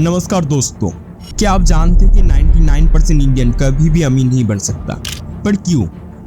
नमस्कार दोस्तों, क्या आप जानते हैं कि 99% इंडियन कभी भी अमीर नहीं बन सकता? पर क्यों?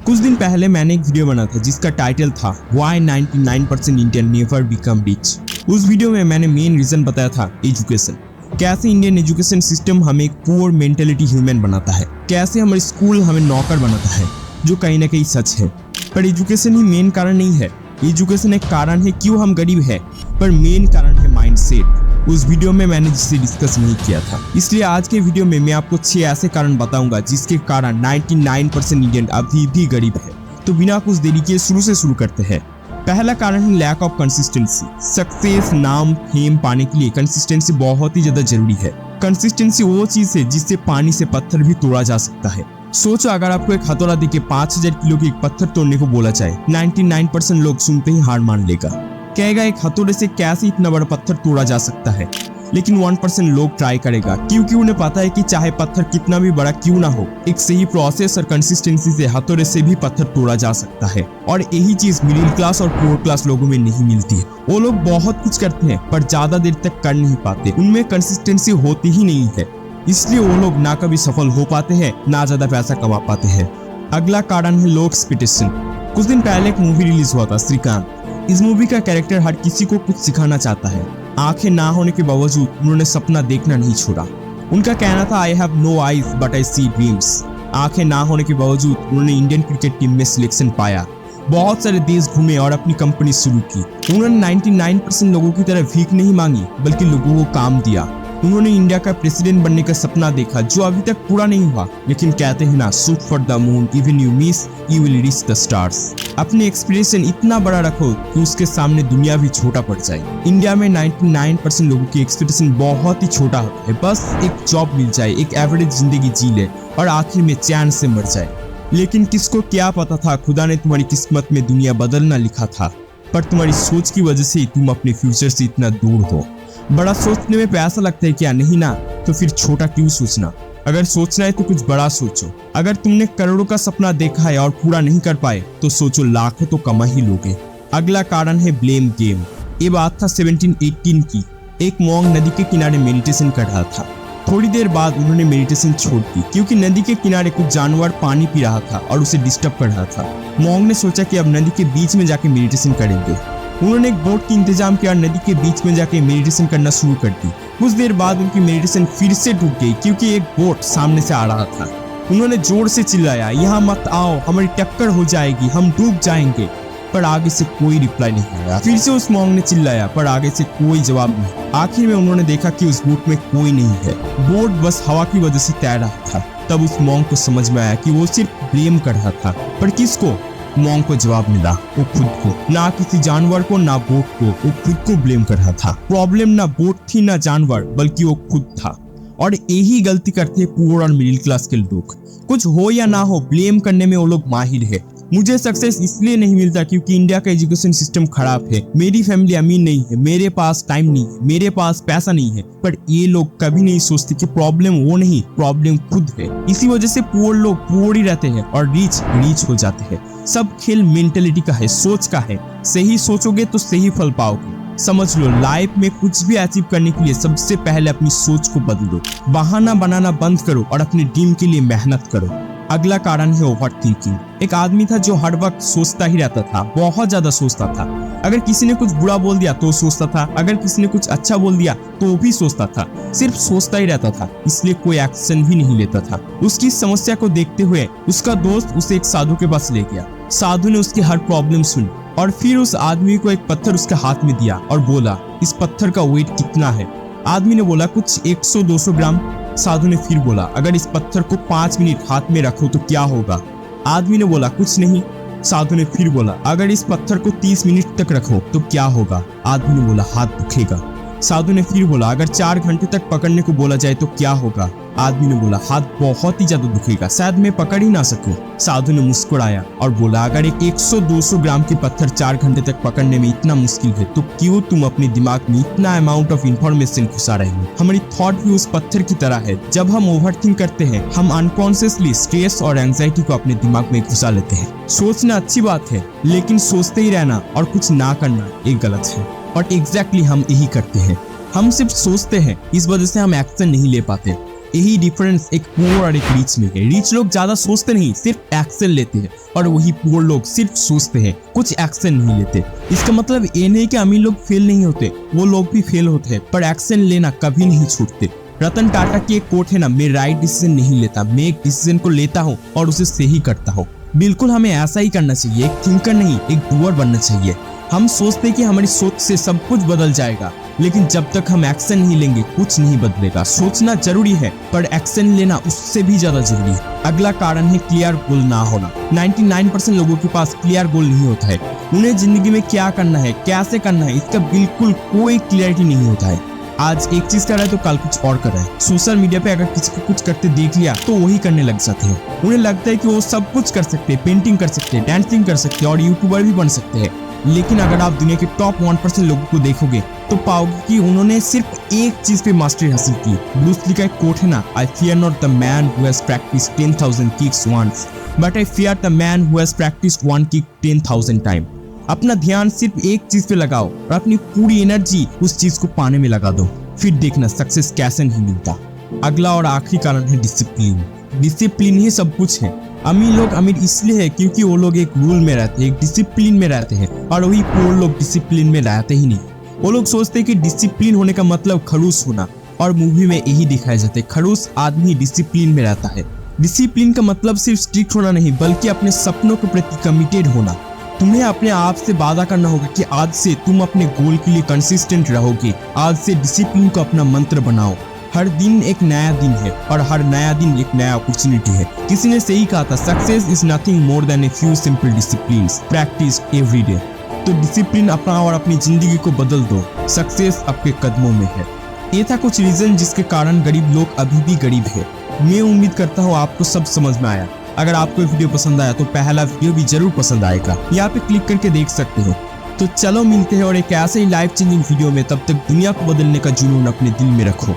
कुछ दिन पहले मैंने एक वीडियो बना था जिसका टाइटल था Why 99% Indian never become rich. उस वीडियो में मैंने मेन रीजन बताया था एजुकेशन। कैसे इंडियन एजुकेशन सिस्टम हमें एक पुअर मेंटेलिटी ह्यूमन बनाता है, कैसे हमारे स्कूल हमें नौकर बनाता है, जो कहीं ना कहीं सच है। पर एजुकेशन ही मेन कारण नहीं है। एजुकेशन एक कारण है क्यों हम गरीब है, पर मेन कारण है माइंडसेट। उस वीडियो में मैंने जिसे डिस्कस नहीं किया था, इसलिए आज के वीडियो में मैं आपको 6 ऐसे कारण बताऊंगा जिसके कारण 99% इंडियन अभी भी गरीब है। तो बिना कुछ देरी किए शुरू करते हैं। पहला कारण है लैक ऑफ कंसिस्टेंसी। सक्सेस, नाम, फेम पाने के लिए कंसिस्टेंसी बहुत ही ज्यादा जरूरी है। कंसिस्टेंसी वो चीज है जिससे पानी से पत्थर भी तोड़ा जा सकता है। सोचो, अगर आपको एक हथौड़ा देके 5000 किलो के एक पत्थर तोड़ने को बोला जाए, 99% लोग सुनते ही हार मान लेगा। कहेगा एक हथौड़े से कैसे इतना बड़ा पत्थर तोड़ा जा सकता है। लेकिन 1% लोग ट्राई करेगा क्योंकि उन्हें पता है कि चाहे पत्थर कितना भी बड़ा क्यों ना हो, एक सही प्रोसेस और कंसिस्टेंसी से हथौड़े से भी पत्थर तोड़ा जा सकता है। और यही चीज मिडिल क्लास और पुअर क्लास लोगों में नहीं मिलती है। वो लोग बहुत कुछ करते हैं पर ज्यादा देर तक कर नहीं पाते, उनमें कंसिस्टेंसी होती ही नहीं है। इसलिए वो लोग ना कभी सफल हो पाते हैं, ना ज्यादा पैसा कमा पाते हैं। अगला कारण है लो एक्सपेक्टेशन। कुछ दिन पहले एक मूवी रिलीज हुआ था, श्रीकांत। इस मूवी का कैरेक्टर हर किसी को कुछ सिखाना चाहता है। आंखें ना होने के बावजूद उन्होंने सपना देखना नहीं छोड़ा। उनका कहना था, I have no eyes but I see dreams. आंखें ना होने के बावजूद उन्होंने इंडियन क्रिकेट टीम में सिलेक्शन पाया, बहुत सारे देश घूमे और अपनी कंपनी शुरू की। उन्होंने 99% लोगों की तरह भीख नहीं मांगी, बल्कि लोगों को काम दिया। उन्होंने इंडिया का प्रेसिडेंट बनने का सपना देखा जो अभी तक पूरा नहीं हुआ, लेकिन कहते हैं ना, shoot for the moon, even you miss you will reach the stars. अपने एक्सपेक्टेशन इतना बड़ा रखो कि उसके सामने दुनिया भी छोटा पड़ जाए। इंडिया में 99% लोगों की एक्सपेक्टेशन बहुत ही छोटा होता है। बस एक जॉब मिल जाए, एक एवरेज जिंदगी जी ले और आखिर में चैन से मर जाए। लेकिन किसको क्या पता था, खुदा ने तुम्हारी किस्मत में दुनिया बदलना लिखा था, पर तुम्हारी सोच की वजह से तुम अपने फ्यूचर से इतना दूर हो। बड़ा सोचने में पैसा लगता है क्या? नहीं ना, तो फिर छोटा क्यों सोचना? अगर सोचना है तो कुछ बड़ा सोचो। अगर तुमने करोड़ों का सपना देखा है और पूरा नहीं कर पाए, तो सोचो लाखों तो कमा ही लोगे। अगला कारण है ब्लेम गेम। ये बात था 1718 की। एक मॉन्ग नदी के किनारे मेडिटेशन कर रहा था। थोड़ी देर बाद उन्होंने मेडिटेशन छोड़ दी क्योंकि नदी के किनारे कुछ जानवर पानी पी रहा था और उसे डिस्टर्ब कर रहा था। मॉन्ग ने सोचा कि अब नदी के बीच में जाके मेडिटेशन करेंगे। उन्होंने एक बोट की इंतजाम किया और नदी के बीच में जाके मेडिटेशन करना शुरू कर दी। कुछ देर बाद उनकी मेडिटेशन फिर से टूट गई क्योंकि एक बोट सामने से आ रहा था। उन्होंने जोर से चिल्लाया, यहाँ मत आओ, हमारी टक्कर हो जाएगी, हम डूब जाएंगे। पर आगे से कोई रिप्लाई नहीं आया। फिर से उस मॉन्ग ने चिल्लाया, पर आगे से कोई जवाब नहीं। आखिर में उन्होंने देखा कि उस बोट में कोई नहीं है, बोट बस हवा की वजह से तैर रहा था। तब उस मॉन्ग को समझ में आया कि वो सिर्फ ब्लेम कर रहा था। पर किसको? मॉन्ग को जवाब मिला, वो खुद को। ना किसी जानवर को, ना बोट को, वो खुद को ब्लेम कर रहा था। प्रॉब्लम ना बोट थी ना जानवर, बल्कि वो खुद था। और यही गलती करते पुअर और मिडिल क्लास के लोग। कुछ हो या ना हो, ब्लेम करने में वो लोग माहिर है। मुझे सक्सेस इसलिए नहीं मिलता क्योंकि इंडिया का एजुकेशन सिस्टम खराब है, मेरी फैमिली अमीर नहीं है, मेरे पास टाइम नहीं है, मेरे पास पैसा नहीं है। पर ये लोग कभी नहीं सोचते कि प्रॉब्लम वो नहीं, प्रॉब्लम खुद है। इसी वजह से पुअर लोग पुअर ही रहते हैं और रीच हो जाते हैं। सब खेल मेंटेलिटी का है, सोच का है। सही सोचोगे तो सही फल पाओगे। समझ लो, लाइफ में कुछ भी अचीव करने के लिए सबसे पहले अपनी सोच को बदलो। बहाना बनाना बंद करो और अपने ड्रीम के लिए मेहनत करो। अगला कारण है ओवर थिंकिंग। एक आदमी था जो हर वक्त सोचता ही रहता था, बहुत ज्यादा सोचता था। अगर किसी ने कुछ बुरा बोल दिया तो सोचता था, अगर किसी ने कुछ अच्छा बोल दिया तो भी सोचता था। सिर्फ सोचता ही रहता था, इसलिए कोई एक्शन भी नहीं लेता था। उसकी समस्या को देखते हुए उसका दोस्त उसे एक साधु के पास ले गया। साधु ने उसकी हर प्रॉब्लम सुनी और फिर उस आदमी को एक पत्थर उसके हाथ में दिया और बोला, इस पत्थर का वेट कितना है? आदमी ने बोला, कुछ 100-200 ग्राम। साधु ने फिर बोला, अगर इस पत्थर को 5 मिनट हाथ में रखो तो क्या होगा? आदमी ने बोला, कुछ नहीं। साधु ने फिर बोला, अगर इस पत्थर को 30 मिनट तक रखो तो क्या होगा? आदमी ने बोला, हाथ दुखेगा। साधु ने फिर बोला, अगर 4 घंटे तक पकड़ने को बोला जाए तो क्या होगा? आदमी ने बोला, हाथ बहुत ही ज्यादा दुखेगा, शायद मैं पकड़ ही ना सकूं। साधु ने मुस्कुराया और बोला, अगर एक 100-200 ग्राम के पत्थर 4 घंटे तक पकड़ने में इतना मुश्किल है तो क्यों तुम अपने दिमाग में इतना अमाउंट ऑफ इंफॉर्मेशन घुसा रहे हो? हमारी थॉट भी उस पत्थर की तरह है। जब हम ओवरथिंक करते हैं, हम अनकॉन्शियसली स्ट्रेस और एंजाइटी को अपने दिमाग में घुसा लेते हैं। सोचना अच्छी बात है, लेकिन सोचते ही रहना और कुछ ना करना एक गलत है। और एग्जैक्टली हम यही करते हैं। हम सिर्फ सोचते हैं, इस वजह से हम एक्शन नहीं ले पाते। यही डिफरेंस एक पुअर और एक रिच में है। रिच लोग ज्यादा सोचते नहीं, सिर्फ एक्शन लेते हैं, और वही पुअर लोग सिर्फ सोचते हैं, कुछ एक्शन नहीं लेते। इसका मतलब ये नहीं कि अमीर लोग फेल नहीं होते, वो लोग भी फेल होते हैं, पर एक्शन लेना कभी नहीं छूटते। रतन टाटा की एक कोट है ना, मैं राइट डिसीजन नहीं लेता, मैं एक डिसीजन को लेता हूँ और उसे सही करता हूँ। बिल्कुल हमें ऐसा ही करना चाहिए, एक थिंकर नहीं एक डूअर बनना चाहिए। हम सोचते कि हमारी सोच से सब कुछ बदल जाएगा, लेकिन जब तक हम एक्शन नहीं लेंगे कुछ नहीं बदलेगा। सोचना जरूरी है, पर एक्शन लेना उससे भी ज्यादा जरूरी है। अगला कारण है क्लियर गोल ना होना। 99% लोगों के पास क्लियर गोल नहीं होता है। उन्हें जिंदगी में क्या करना है, कैसे करना है, इसका बिल्कुल कोई क्लियरिटी नहीं होता है। आज एक चीज कर रहा है तो कल कुछ और कर रहा है। सोशल मीडिया पे अगर किसी को कुछ करते देख लिया तो वही करने लग जाते हैं। उन्हें लगता है कि वो सब कुछ कर सकते हैं, पेंटिंग कर सकते हैं, डांसिंग कर सकते हैं और यूट्यूबर भी बन सकते हैं। लेकिन अगर आप दुनिया के टॉप 1% लोगों को देखोगे तो पाओगे कि उन्होंने सिर्फ एक चीज पे मास्टरी हासिल की। ब्रूस ली का एक कोट है ना, I fear not the man who has practised 10,000 kicks once, but I fear the man who has practised one kick 10,000 time. अपना ध्यान सिर्फ एक चीज पे लगाओ और अपनी पूरी एनर्जी उस चीज को पाने में लगा दो, फिर देखना सक्सेस कैसे नहीं मिलता। अगला और आखिरी कारण है डिसिप्लिन। डिसिप्लिन ही सब कुछ है। अमीर लोग अमीर इसलिए है क्योंकि वो लोग एक रूल में रहते हैं, एक डिसिप्लिन में रहते हैं, और वही पुअर लोग डिसिप्लिन में रहते ही नहीं। वो लोग सोचते हैं कि डिसिप्लिन होने का मतलब खड़ूस होना, और मूवी में यही दिखाया जाता है, खड़ूस आदमी डिसिप्लिन में रहता है। डिसिप्लिन का मतलब सिर्फ स्ट्रिक्ट होना नहीं, बल्कि अपने सपनों के प्रति कमिटेड होना। तुम्हें अपने आप से वादा करना होगा कि आज से तुम अपने गोल के लिए कंसिस्टेंट रहोगे। आज से डिसिप्लिन को अपना मंत्र बनाओ। हर दिन एक नया दिन है और हर नया दिन एक नया अपॉर्चुनिटी है। किसी ने सही कहा था, success is nothing more than a few simple disciplines practised every day. तो डिसिप्लिन अपनाओ और अपनी जिंदगी को बदल दो। सक्सेस आपके कदमों में है। ये था कुछ रीजन जिसके कारण गरीब लोग अभी भी गरीब है। मैं उम्मीद करता हूँ आपको सब समझ में आया। अगर आपको वीडियो पसंद आया तो पहला वीडियो भी जरूर पसंद आएगा, यहाँ पे क्लिक करके देख सकते हो। तो चलो मिलते हैं और एक ऐसे ही लाइफ चेंजिंग वीडियो में। तब तक दुनिया को बदलने का जुनून अपने दिल में रखो।